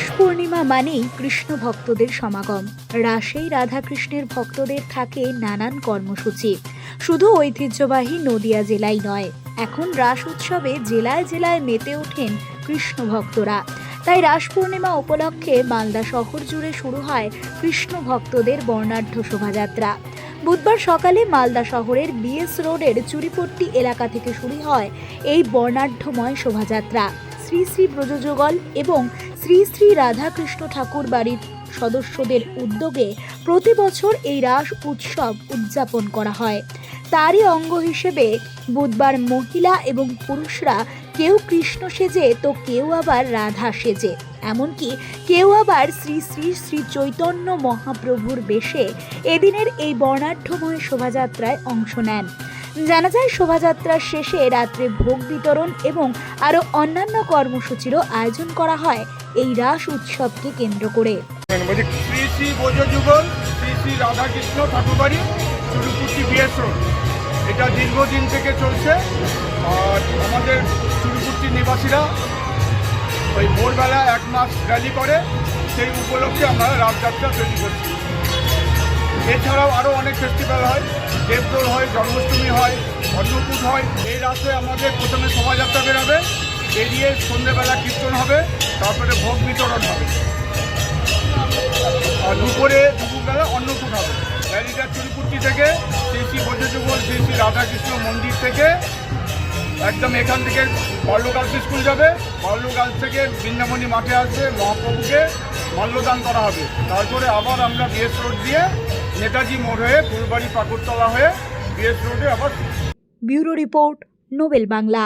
রাস পূর্ণিমা মানেই কৃষ্ণ ভক্তদের সমাগম। রাসেই রাধাকৃষ্ণের ভক্তদের থাকে নানান কর্মসূচি। শুধু ঐতিহ্যবাহী নদিয়া জেলাই নয়, এখন রাস উৎসবে জেলায় জেলায় মেতে ওঠেন কৃষ্ণ ভক্তরা। তাই রাস পূর্ণিমা উপলক্ষে মালদা শহর জুড়ে শুরু হয় কৃষ্ণ ভক্তদের বর্ণাঢ্য শোভাযাত্রা। বুধবার সকালে মালদা শহরের বিএস রোডের চুরিপট্টি এলাকা থেকে শুরু হয় এই বর্ণাঢ্যময় শোভাযাত্রা। শ্রী শ্রী ব্রজযুগল এবং শ্রী শ্রী রাধাকৃষ্ণ ঠাকুর বাড়ির সদস্যদের উদ্যোগে প্রতি বছর এই রাস উৎসব উদযাপন করা হয়। তারই অঙ্গ হিসেবে বুধবার মহিলা এবং পুরুষরা কেউ কৃষ্ণ সেজে তো কেউ আবার রাধা সেজে, এমনকি কেউ আবার শ্রী শ্রী শ্রী চৈতন্য মহাপ্রভুর বেশে এদিনের এই বর্ণাঢ্যময় শোভাযাত্রায় অংশ নেন। জানা যায়, শোভাযাত্রার শেষে রাত্রে ভোগ বিতরণ এবং আরও অন্যান্য কর্মসূচিরও আয়োজন করা হয় এই রাস উৎসবকে কেন্দ্র করে। শ্রী শ্রী ব্রজযুগল শ্রী শ্রী রাধাকৃষ্ণ ঠাকুরবাড়ি চুরুপুটি বিএস রোড, এটা দীর্ঘদিন থেকে চলছে। আর আমাদের চুরুপুটি নিবাসীরা ওই ভোরবেলা 1 মাস র্যালি করে, সেই উপলক্ষে আমরা রাসযাত্রা তৈরি করছি। এছাড়াও আরও অনেক ফেস্টিভ্যাল হয়, দেবদোল হয়, জন্মাষ্টমী হয়, অন্নকূট হয়। এই রাতে আমাদের প্রথমে শোভাযাত্রা বেরোবে, বেরিয়ে সন্ধ্যেবেলা কীর্তন হবে, তারপরে ভোগ বিতরণ হবে, আর দুপুরবেলা অন্নকূট হবে। র্যালিটা চুরিপুট্টি থেকে শ্রী শ্রী ব্রজযুগল শ্রী শ্রী রাধাকৃষ্ণ মন্দির থেকে একদম এখান থেকে বাল্য গার্লস স্কুল যাবে, বাল্য গার্লস থেকে বৃন্দাবনী মাঠে আসবে, মহাপ্রভুকে মাল্যদান করা হবে। তারপরে আবার আমরা বিএস রোড দিয়ে নেতাজি মোড় হয়ে ফুলবাড়ি পাকুড়তলা হয়ে বিএস রোডে আবার। Bureau report, Nobel Bangla.